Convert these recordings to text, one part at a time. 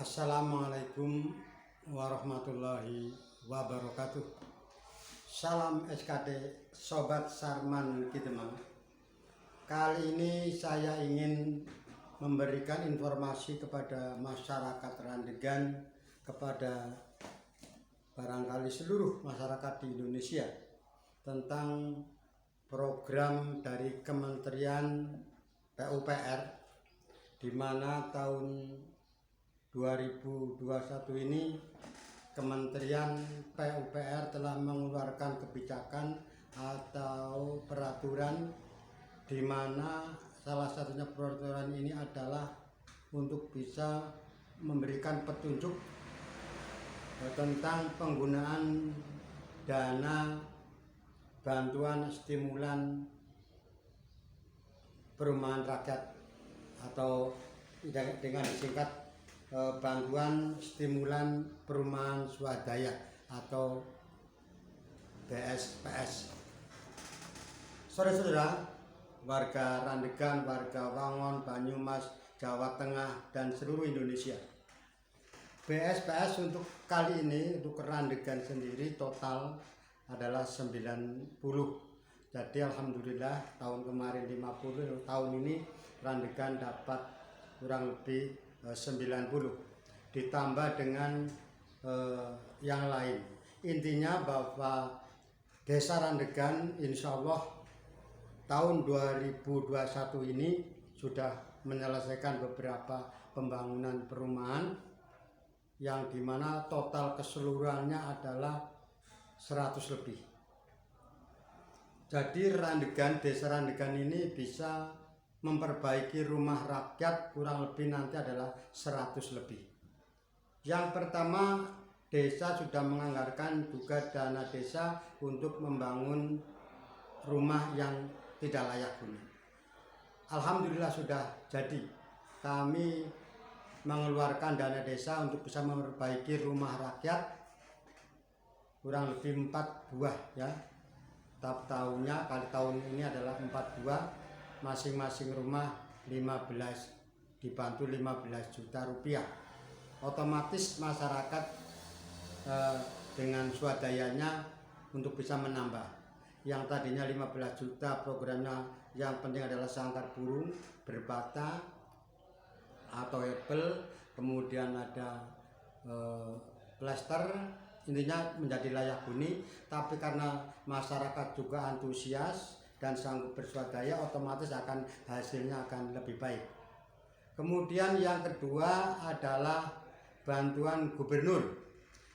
Assalamualaikum warahmatullahi wabarakatuh. Salam SKD Sobat Sarman Kidemang. Kali ini saya ingin memberikan informasi kepada masyarakat Randegan, kepada barangkali seluruh masyarakat di Indonesia tentang program dari Kementerian PUPR, di mana tahun 2021 ini Kementerian PUPR telah mengeluarkan kebijakan atau peraturan, di mana salah satunya peraturan ini adalah untuk bisa memberikan petunjuk tentang penggunaan dana bantuan stimulan perumahan rakyat atau dengan disingkat bantuan stimulan perumahan swadaya atau BSPS. Saudara-saudara, warga Randegan, warga Wangon, Banyumas, Jawa Tengah, dan seluruh Indonesia, BSPS untuk kali ini, untuk Randegan sendiri total adalah 90. Jadi alhamdulillah tahun kemarin 50, tahun ini Randegan dapat kurang lebih 90 ditambah dengan yang lain. Intinya bahwa Desa Randegan insya Allah tahun 2021 ini sudah menyelesaikan beberapa pembangunan perumahan yang dimana total keseluruhannya adalah 100 lebih. Jadi Randegan, Desa Randegan ini bisa memperbaiki rumah rakyat kurang lebih nanti adalah 100 lebih. Yang pertama, desa sudah menganggarkan juga dana desa untuk membangun rumah yang tidak layak huni. Alhamdulillah sudah jadi. Kami mengeluarkan dana desa untuk bisa memperbaiki rumah rakyat kurang lebih 4 buah ya. Tahunnya kali tahun ini adalah 4 buah. Masing-masing rumah 15, dibantu 15 juta rupiah. Otomatis masyarakat dengan swadayanya untuk bisa menambah. Yang tadinya 15 juta programnya yang penting adalah sangkar burung, berbata atau hebel, kemudian ada plester, intinya menjadi layak huni. Tapi karena masyarakat juga antusias dan sanggup berswadaya, otomatis akan hasilnya akan lebih baik. Kemudian yang kedua adalah bantuan gubernur.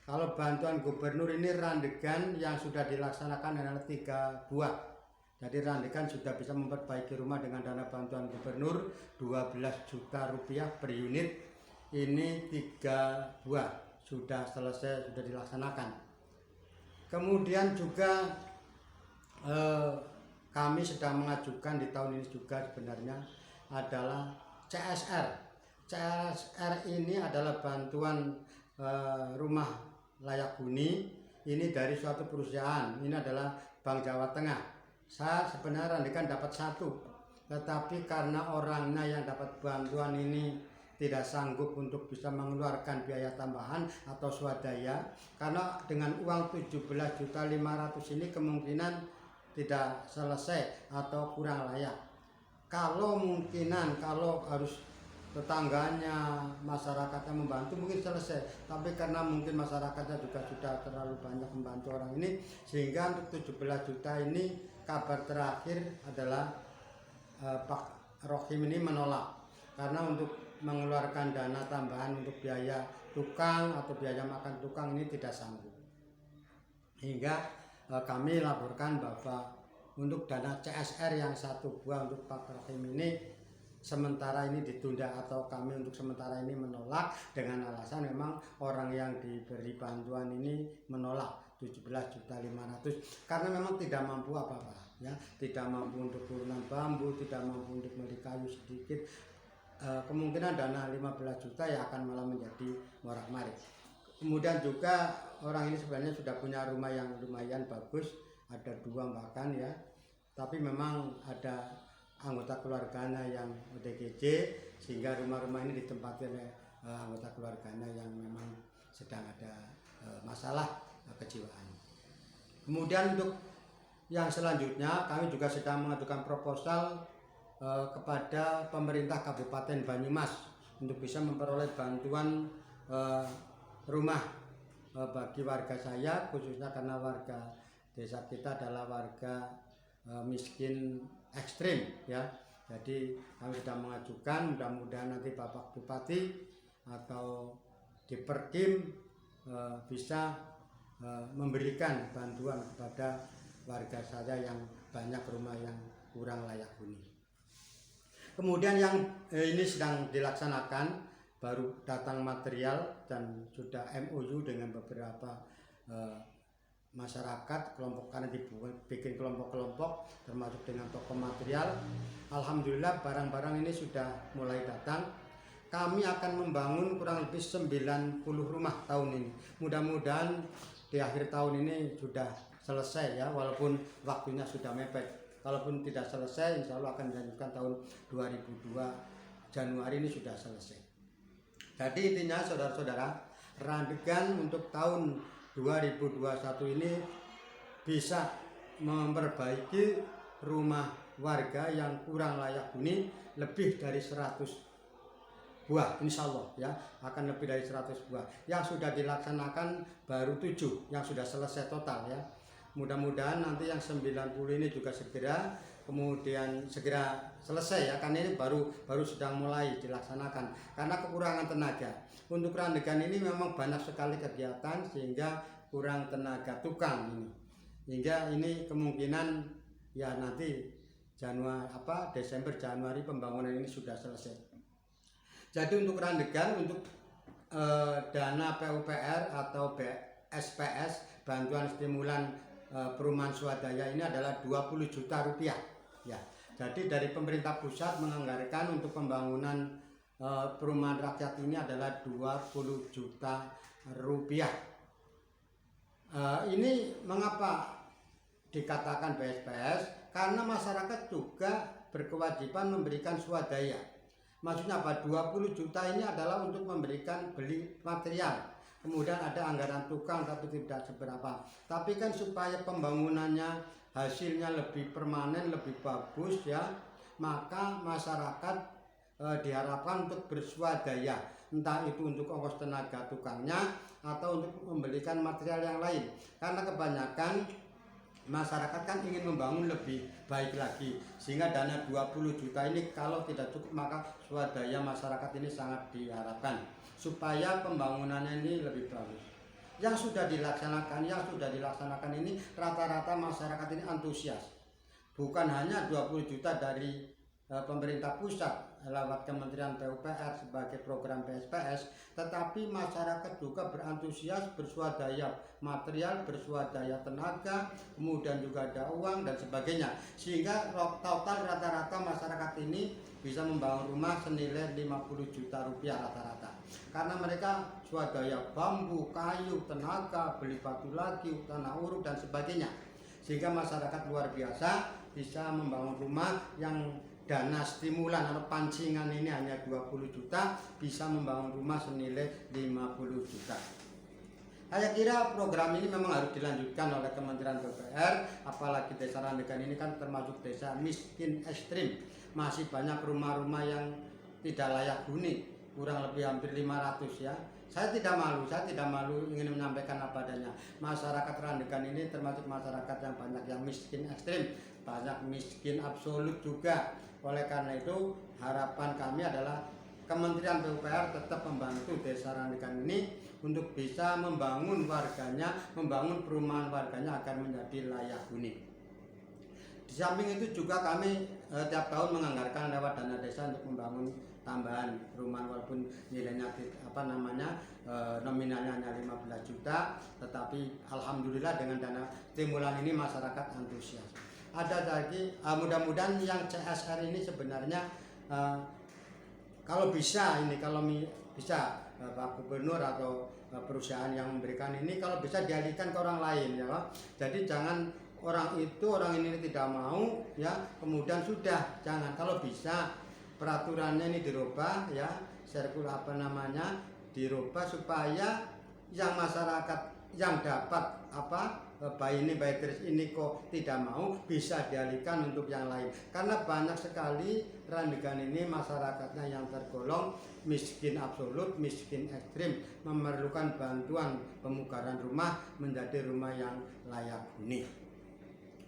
Kalau bantuan gubernur ini Randegan yang sudah dilaksanakan adalah 3 buah. Jadi Randegan sudah bisa memperbaiki rumah dengan dana bantuan gubernur 12 juta rupiah per unit. Ini 3 buah sudah selesai, sudah dilaksanakan. Kemudian juga kami sedang mengajukan di tahun ini juga sebenarnya adalah CSR. CSR ini adalah bantuan rumah layak huni. Ini dari suatu perusahaan. Ini adalah Bank Jawa Tengah. Saya sebenarnya Randegan dapat 1, tetapi karena orangnya yang dapat bantuan ini tidak sanggup untuk bisa mengeluarkan biaya tambahan atau swadaya, karena dengan uang 17.500.000 ini kemungkinan tidak selesai atau kurang layak. Kalau harus tetangganya, masyarakatnya membantu mungkin selesai, tapi karena mungkin masyarakatnya juga sudah terlalu banyak membantu orang ini, sehingga untuk 17 juta ini kabar terakhir adalah Pak Rohim ini menolak, karena untuk mengeluarkan dana tambahan untuk biaya tukang atau biaya makan tukang ini tidak sanggup. Hingga kami laporkan bahwa untuk dana CSR yang 1 buah untuk Pak Rohim ini sementara ini ditunda, atau kami untuk sementara ini menolak dengan alasan memang orang yang diberi bantuan ini menolak 17.500.000 karena memang tidak mampu apa-apa ya, tidak mampu untuk turunan bambu, tidak mampu untuk beli kayu sedikit. Kemungkinan dana 15 juta ya akan malah menjadi morak-marik. Kemudian juga orang ini sebenarnya sudah punya rumah yang lumayan bagus, ada 2 bahkan ya, tapi memang ada anggota keluarganya yang OTGJ, sehingga rumah-rumah ini ditempati oleh anggota keluarganya yang memang sedang ada masalah kejiwaan. Kemudian untuk yang selanjutnya kami juga sedang mengajukan proposal kepada pemerintah Kabupaten Banyumas untuk bisa memperoleh bantuan rumah bagi warga saya, khususnya karena warga desa kita adalah warga miskin ekstrim ya. Jadi kami sudah mengajukan, mudah-mudahan nanti Bapak Bupati atau di Perkim bisa memberikan bantuan kepada warga saya yang banyak rumah yang kurang layak huni. Kemudian yang ini sedang dilaksanakan, baru datang material dan sudah MOU dengan beberapa masyarakat, kelompok karena dibikin kelompok-kelompok termasuk dengan toko material. Alhamdulillah barang-barang ini sudah mulai datang. Kami akan membangun kurang lebih 90 rumah tahun ini. Mudah-mudahan di akhir tahun ini sudah selesai ya, walaupun waktunya sudah mepet. Kalaupun tidak selesai, insya Allah akan dilanjutkan tahun 2002 Januari ini sudah selesai. Jadi intinya saudara-saudara, Randegan untuk tahun 2021 ini bisa memperbaiki rumah warga yang kurang layak huni lebih dari 100 buah, insya Allah ya, akan lebih dari 100 buah. Yang sudah dilaksanakan baru 7 yang sudah selesai total ya. Mudah-mudahan nanti yang 90 ini juga segera selesai ya, karena ini baru sedang mulai dilaksanakan karena kekurangan tenaga. Untuk Randegan ini memang banyak sekali kegiatan sehingga kurang tenaga tukang ini. Hingga ini kemungkinan ya nanti Desember Januari pembangunan ini sudah selesai. Jadi untuk Randegan, untuk dana PUPR atau SPS, bantuan stimulan perumahan swadaya, ini adalah 20 juta rupiah ya. Jadi dari pemerintah pusat menganggarkan untuk pembangunan perumahan rakyat ini adalah 20 juta rupiah. Ini mengapa dikatakan BSPS? Karena masyarakat juga berkewajiban memberikan swadaya. Maksudnya apa? 20 juta ini adalah untuk memberikan beli material. Kemudian ada anggaran tukang tapi tidak seberapa. Tapi kan supaya pembangunannya hasilnya lebih permanen, lebih bagus ya, maka masyarakat diharapkan untuk berswadaya. Entah itu untuk ongkos tenaga tukangnya atau untuk membelikan material yang lain. Karena kebanyakan masyarakat kan ingin membangun lebih baik lagi, sehingga dana 20 juta ini kalau tidak cukup maka swadaya masyarakat ini sangat diharapkan supaya pembangunannya ini lebih bagus. Yang sudah dilaksanakan ini rata-rata masyarakat ini antusias. Bukan hanya 20 juta dari pemerintah pusat lewat Kementerian PUPR sebagai program PSPS, tetapi masyarakat juga berantusias berswadaya material, berswadaya tenaga, kemudian juga ada uang dan sebagainya, sehingga total rata-rata masyarakat ini bisa membangun rumah senilai 50 juta rupiah rata-rata, karena mereka swadaya bambu, kayu, tenaga, beli batu lagi, tanah uruk dan sebagainya, sehingga masyarakat luar biasa bisa membangun rumah yang dana stimulan atau pancingan ini hanya 20 juta, bisa membangun rumah senilai 50 juta. Saya kira program ini memang harus dilanjutkan oleh Kementerian PUPR, apalagi desa Randegan ini kan termasuk desa miskin ekstrim. Masih banyak rumah-rumah yang tidak layak huni, kurang lebih hampir 500 ya. Saya tidak malu ingin menyampaikan apa adanya. Masyarakat Randegan ini termasuk masyarakat yang banyak yang miskin ekstrim, banyak miskin absolut juga. Oleh karena itu harapan kami adalah Kementerian PUPR tetap membantu desa Randegan ini untuk bisa membangun warganya, membangun perumahan warganya agar menjadi layak huni. Di samping itu juga kami tiap tahun menganggarkan lewat dana desa untuk membangun tambahan perumahan, walaupun nilainya nominalnya hanya 15 juta, tetapi alhamdulillah dengan dana stimulan ini masyarakat antusias. Ada lagi mudah-mudahan yang CSR ini sebenarnya kalau bisa Pak Gubernur atau perusahaan yang memberikan ini kalau bisa dialihkan ke orang lain ya Pak. Jadi jangan orang ini tidak mau ya, kemudian sudah, jangan. Kalau bisa peraturannya ini dirubah ya, dirubah supaya yang masyarakat yang dapat bayi terus ini kok tidak mau, bisa dialihkan untuk yang lain. Karena banyak sekali Randegan ini masyarakatnya yang tergolong miskin absolut, miskin ekstrim, memerlukan bantuan pemugaran rumah menjadi rumah yang layak huni.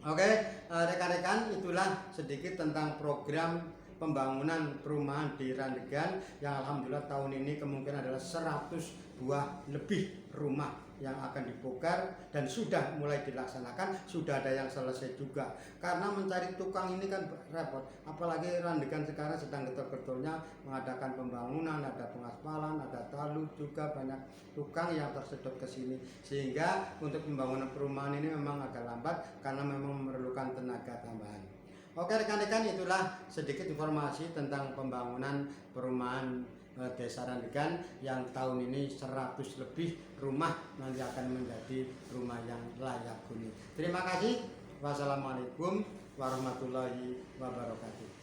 Oke, rekan-rekan, itulah sedikit tentang program pembangunan perumahan di Randegan yang alhamdulillah tahun ini kemungkinan adalah 100 buah lebih rumah yang akan dibongkar dan sudah mulai dilaksanakan, sudah ada yang selesai juga. Karena mencari tukang ini kan repot, apalagi Randegan sekarang sedang getol-getolnya mengadakan pembangunan, ada pengaspalan, ada talud, juga banyak tukang yang tersedot ke sini, sehingga untuk pembangunan perumahan ini memang agak lambat karena memang memerlukan tenaga tambahan. Oke rekan-rekan, itulah sedikit informasi tentang pembangunan perumahan Desa Randegan yang tahun ini 100 lebih rumah nanti akan menjadi rumah yang layak huni. Terima kasih. Wassalamualaikum warahmatullahi wabarakatuh.